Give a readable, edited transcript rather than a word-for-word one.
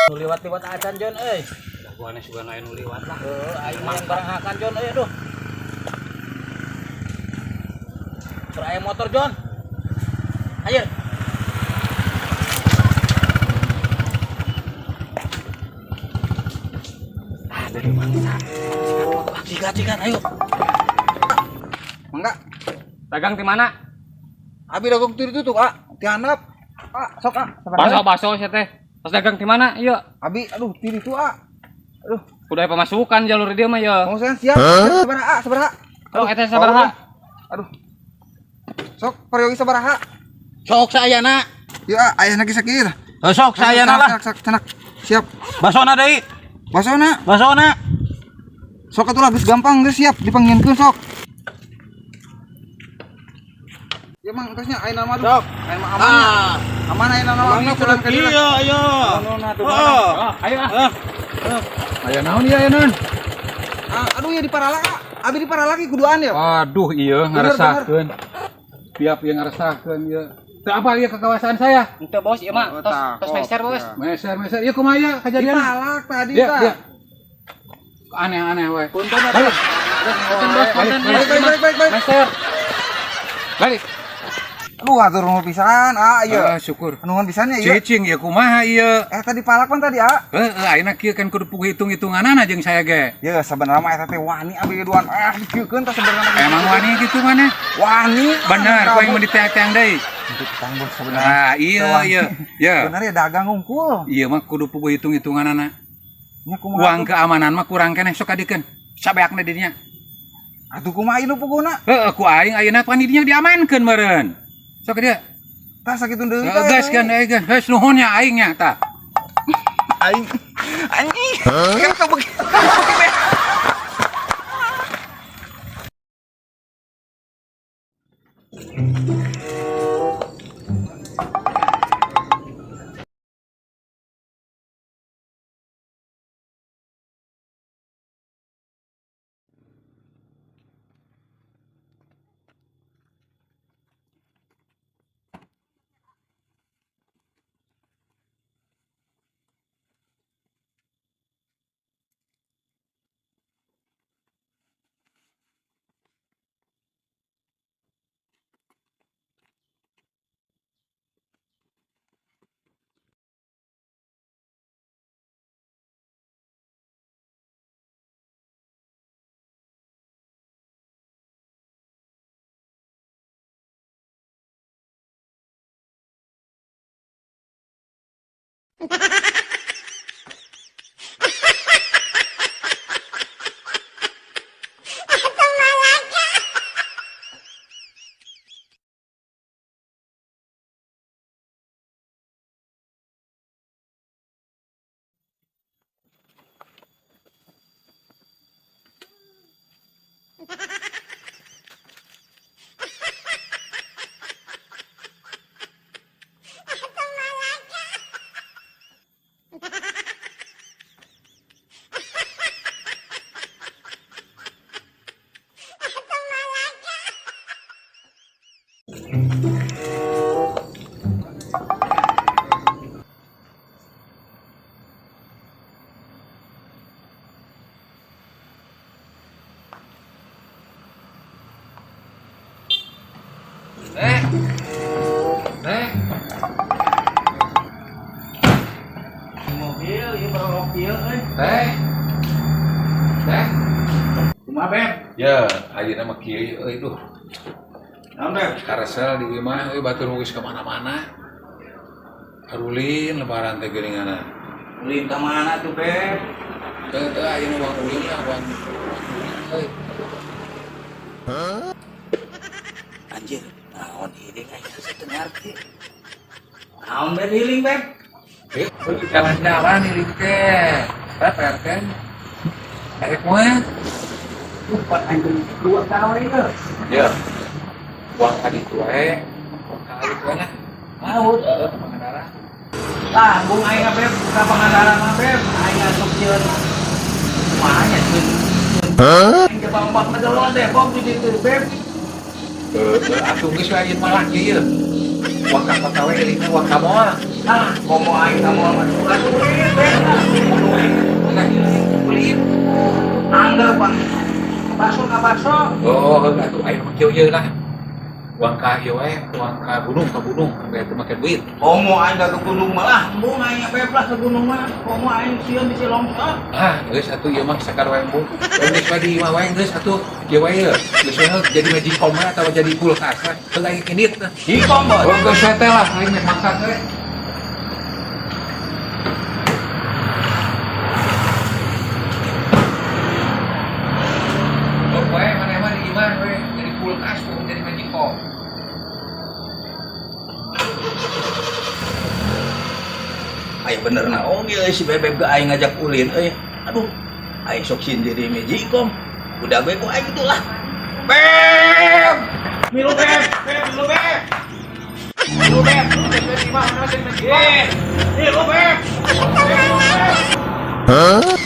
Liwat-liwat acan Jon euy. Gua ane sugan aya nu liwat lah. Aing mah yang barang akan Jon euy aduh. Aya motor Jon. Ayo. Dari mana? Cikat, ayo. Mangga. Dagang di mana? Abi dagang tutup, Ti handap. Sok, Baso sia teh. Pas dagang di mana? Ieu. Abi, aduh, tiri itu, Aduh, Udah pemasukan jalur dia mah ya. mau saya siap. Sabaraha. Oh, eta sabaraha? Aduh. Sok, peryogi sabaraha. Sok sayana. Ya, ayahna ge sakir. Sok sayana lah. Cenak. Siap. Basona deui. Basona. Sok atuh geus gampang geus siap dipanggieunkeun sok. Ya mang geusnya ayeuna mah. Sok. Ayeuna mah aman. Aman ayeuna mah. Mangga kudu kieu ayo. Ayo. Aya naon ieu aya naon? Aduh ya diparala. Abi diparala lagi kuduan ya. Aduh, iya ngaresahkeun. Tiap yang ngaresahkeun ieu. Teu apa ieu ke kawasan saya? Henteu bos, ieu mah tos meser bos. Meser. Ieu kumaha ieu kejadian? Dipalak tadi Dia. tah. Aneh we. Punten Balik. Baik. Meser. Balik. Aduh atur nuhun pisan, ieu. Syukur. Nuhun pisan ya ieu. Cicing ya kumaha ieu? Tadi palak pan tadi, Ayeuna kieu kan kudu puguh hitung-hitunganana jeung saya ge. Ya sebenarnya mah eta teh wani abi duan. Dikeukeun tah sebenarnya. Emang wani gitu maneh? Wani. Bener, ku yang menditeang deui. Itu tangguh sebenarnya. Iya. Ya. Bener ya dagang hungkul. Iya mah kudu puguh hitung-hitunganana. Nya kumaha? Uang keamanan mah kurang keneh sok kadikeun. Sabeakna di dinya. Atuh kumaha ieu puguna? Ku aing ayeuna pan di dinya diamankeun meureun. Sok dia. Tah sakitu deui tah. Gas kan aing. Geus nuhun nya aing nya tah. Aing. Anjing. Kan begitu. Mobil, ieu berolok ieu euy. Teh. Kumaha Beb? Ya, ayeuna mah kieu euy duh. Naon Beb? Karesel di ieu mah euy batur geus ka mana-mana. Harulin lebaran teh geuninganna. Ulin ka mana tuh, Beb? Teu ayeuna uang ulin lah, uang euy. Anjir, naon hiling aya satengarti. Naon Beb hiling, Beb? Jalan-jalan ini teh. Beper kan. Erek mah. Buat anjing dua tahun itu. Ya. Uang tadi tuwe. Uang kali tuwe lah. Laut. Pengendara. Tanggung aing Beb, ka Pangandaran mah Beb. Aing asup sieun. Kumaha nya ceun. Aing ke Bambang Medelo Depok di ditu Beb. Atuh geus we ayeuna mah lah kieu. Uang ka KW ini uang ka moal. Nah, komo aing kamu sama surat kulit, beb. Kulit. Angga, Pak. Bakso ka bakso. Oh, atuh ayo mah kieu lah. Uang ka ieu we, uang ka gunung, kayak teu make duit. Komo aing ke gunung malah, embung aing beb lah ke gunung mah. Komo aing sieun bisi longsor. Ah, geus atuh ieu mah sakar wae embung. Geus wae di imah wae geus atuh. Ieu wae ye. Geus wae jadi magicom atau jadi kulkas lah. Teu lagi kinit. Hikom, Bos. Oh, geus teh lah, aing meh makan we. Oh, wae mana mah di imah we jadi kulkas tuh jadi magicom. Ayo bener naon ieu si bebeb ge aing ngajak ulin euy. Aduh, aing sok sindiri Magicom. Udah gue ku aing itulah. Beb! Milu beb, milu beb. Milu beb, di mana sih Magicom? Milu beb. Milu beb.